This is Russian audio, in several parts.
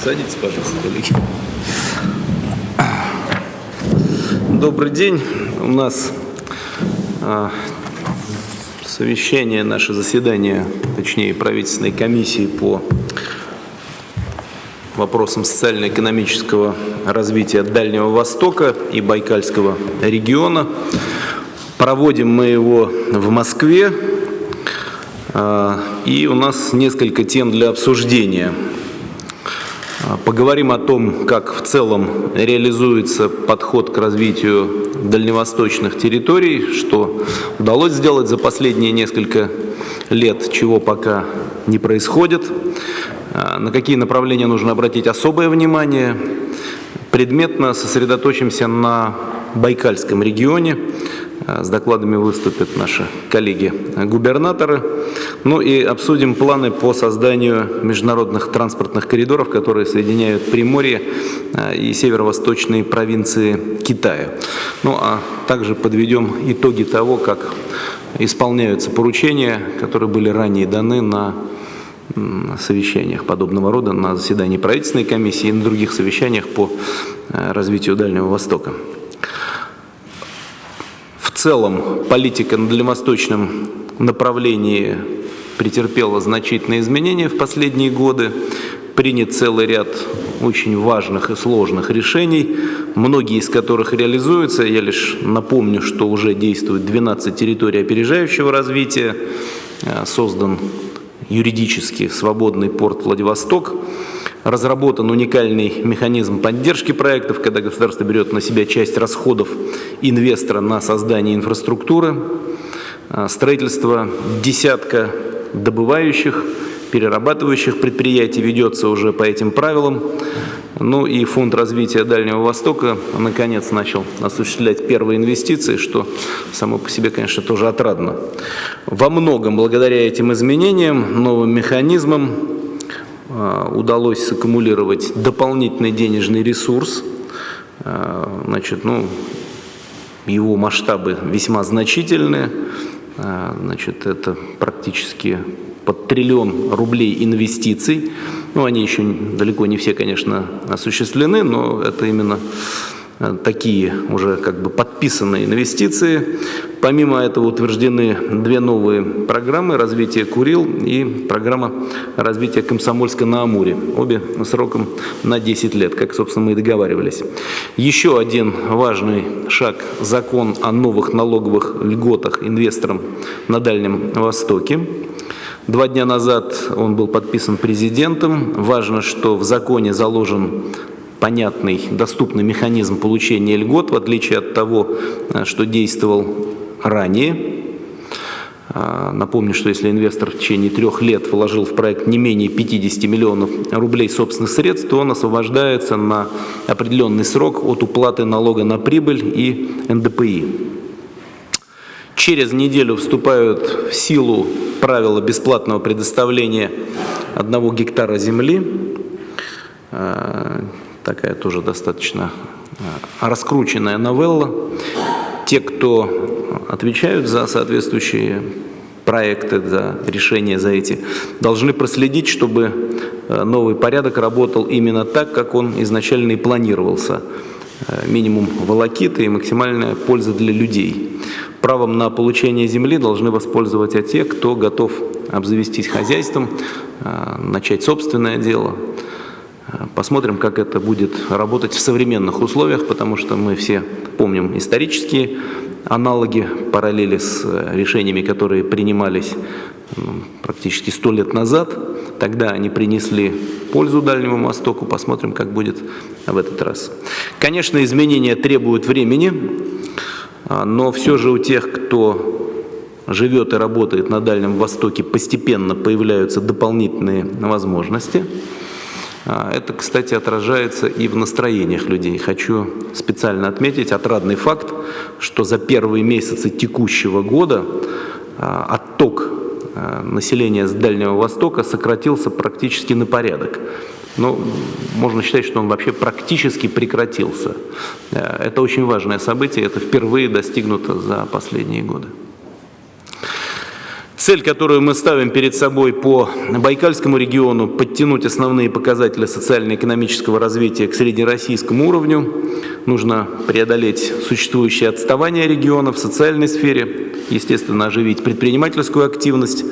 Садитесь, пожалуйста, коллеги. Добрый день. У нас совещание, наше заседание, точнее, правительственной комиссии по вопросам социально-экономического развития Дальнего Востока и Байкальского региона. Проводим мы его в Москве, и у нас несколько тем для обсуждения. Поговорим о том, как в целом реализуется подход к развитию дальневосточных территорий, что удалось сделать за последние несколько лет, чего пока не происходит, на какие направления нужно обратить особое внимание. Предметно сосредоточимся на Байкальском регионе. С докладами выступят наши коллеги-губернаторы. Ну и обсудим планы по созданию международных транспортных коридоров, которые соединяют Приморье и северо-восточные провинции Китая. Ну а также подведем итоги того, как исполняются поручения, которые были ранее даны на совещаниях подобного рода, на заседании правительственной комиссии и на других совещаниях по развитию Дальнего Востока. В целом политика на дальневосточном направлении претерпела значительные изменения в последние годы. Принят целый ряд очень важных и сложных решений, многие из которых реализуются. Я лишь напомню, что уже действует 12 территорий опережающего развития, создан юридически свободный порт Владивосток, разработан уникальный механизм поддержки проектов, когда государство берет на себя часть расходов инвестора на создание инфраструктуры, строительство десятка добывающих, перерабатывающих предприятий ведется уже по этим правилам. Ну и Фонд развития Дальнего Востока наконец начал осуществлять первые инвестиции, что само по себе, конечно, тоже отрадно. Во многом благодаря этим изменениям, новым механизмам удалось саккумулировать дополнительный денежный ресурс. Значит, его масштабы весьма значительные. Значит, это практически под 1 триллион рублей инвестиций. Они еще далеко не все, конечно, осуществлены, но это именно такие уже как бы подписанные инвестиции. Помимо этого утверждены 2 новые программы развития Курил и программа развития Комсомольска-на-Амуре. Обе сроком на 10 лет, как, собственно, мы и договаривались. Еще один важный шаг – закон о новых налоговых льготах инвесторам на Дальнем Востоке. 2 дня назад он был подписан президентом. Важно, что в законе заложен понятный, доступный механизм получения льгот, в отличие от того, что действовал ранее. Напомню, что если инвестор в течение 3 лет вложил в проект не менее 50 миллионов рублей собственных средств, то он освобождается на определенный срок от уплаты налога на прибыль и НДПИ. Через неделю вступают в силу правила бесплатного предоставления 1 гектара земли. Такая тоже достаточно раскрученная новелла. Те, кто отвечают за соответствующие проекты, за решения за эти, должны проследить, чтобы новый порядок работал именно так, как он изначально и планировался. Минимум волокиты и максимальная польза для людей. Правом на получение земли должны воспользоваться те, кто готов обзавестись хозяйством, начать собственное дело. Посмотрим, как это будет работать в современных условиях, потому что мы все помним исторические аналоги, параллели с решениями, которые принимались практически 100 лет назад. Тогда они принесли пользу Дальнему Востоку. Посмотрим, как будет в этот раз. Конечно, изменения требуют времени, но все же у тех, кто живет и работает на Дальнем Востоке, постепенно появляются дополнительные возможности. Это, кстати, отражается и в настроениях людей. Хочу специально отметить отрадный факт, что за первые месяцы текущего года отток населения с Дальнего Востока сократился практически на порядок. Можно считать, что он вообще практически прекратился. Это очень важное событие, это впервые достигнуто за последние годы. Цель, которую мы ставим перед собой по Байкальскому региону, подтянуть основные показатели социально-экономического развития к среднероссийскому уровню. Нужно преодолеть существующее отставание региона в социальной сфере, естественно, оживить предпринимательскую активность.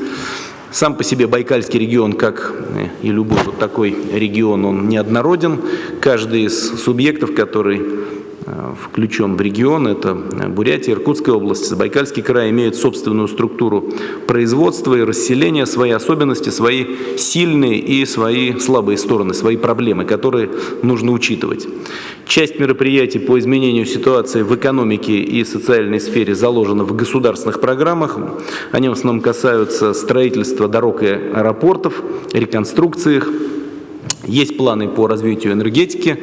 Сам по себе Байкальский регион, как и любой вот такой регион, он неоднороден. Каждый из субъектов, который включен в регион, это Бурятия, Иркутская область, Забайкальский край, имеют собственную структуру производства и расселения, свои особенности, свои сильные и свои слабые стороны, свои проблемы, которые нужно учитывать. Часть мероприятий по изменению ситуации в экономике и социальной сфере заложена в государственных программах. Они в основном касаются строительства дорог и аэропортов, реконструкции их. Есть планы по развитию энергетики,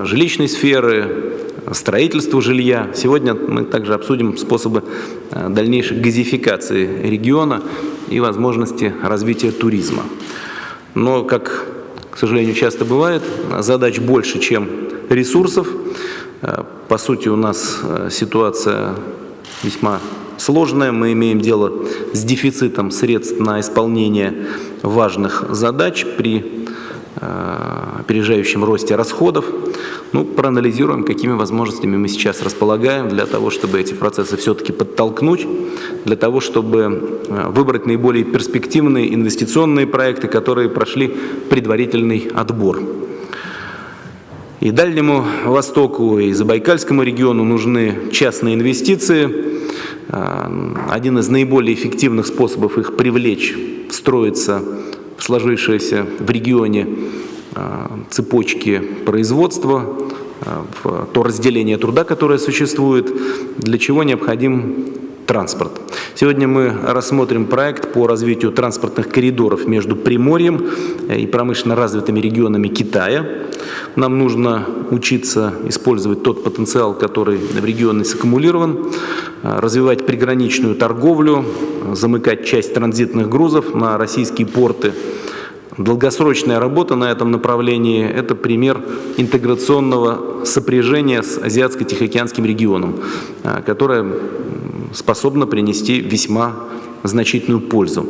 жилищной сферы, строительству жилья. Сегодня мы также обсудим способы дальнейшей газификации региона и возможности развития туризма. Но, как, к сожалению, часто бывает, задач больше, чем ресурсов. По сути, у нас ситуация весьма сложная. Мы имеем дело с дефицитом средств на исполнение важных задач при опережающем росте расходов. Проанализируем, какими возможностями мы сейчас располагаем для того, чтобы эти процессы все-таки подтолкнуть, для того, чтобы выбрать наиболее перспективные инвестиционные проекты, которые прошли предварительный отбор. И Дальнему Востоку, и Забайкальскому региону нужны частные инвестиции. Один из наиболее эффективных способов их привлечь, встроиться в сложившиеся в регионе цепочки производства, в то разделение труда, которое существует, для чего необходим транспорт. Сегодня мы рассмотрим проект по развитию транспортных коридоров между Приморьем и промышленно развитыми регионами Китая. Нам нужно учиться использовать тот потенциал, который в регионе саккумулирован, развивать приграничную торговлю, замыкать часть транзитных грузов на российские порты. Долгосрочная работа на этом направлении – это пример интеграционного сопряжения с Азиатско-Тихоокеанским регионом, которое способно принести весьма значительную пользу.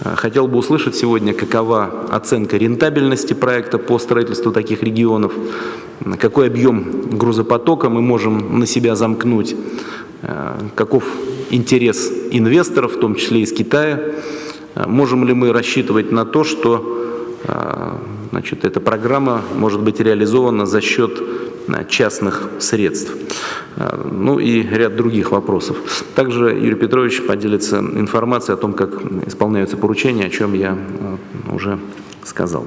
Хотел бы услышать сегодня, какова оценка рентабельности проекта по строительству таких регионов, какой объем грузопотока мы можем на себя замкнуть, каков интерес инвесторов, в том числе из Китая, можем ли мы рассчитывать на то, что эта программа может быть реализована за счет частных средств. И ряд других вопросов. Также Юрий Петрович поделится информацией о том, как исполняются поручения, о чем я уже сказал.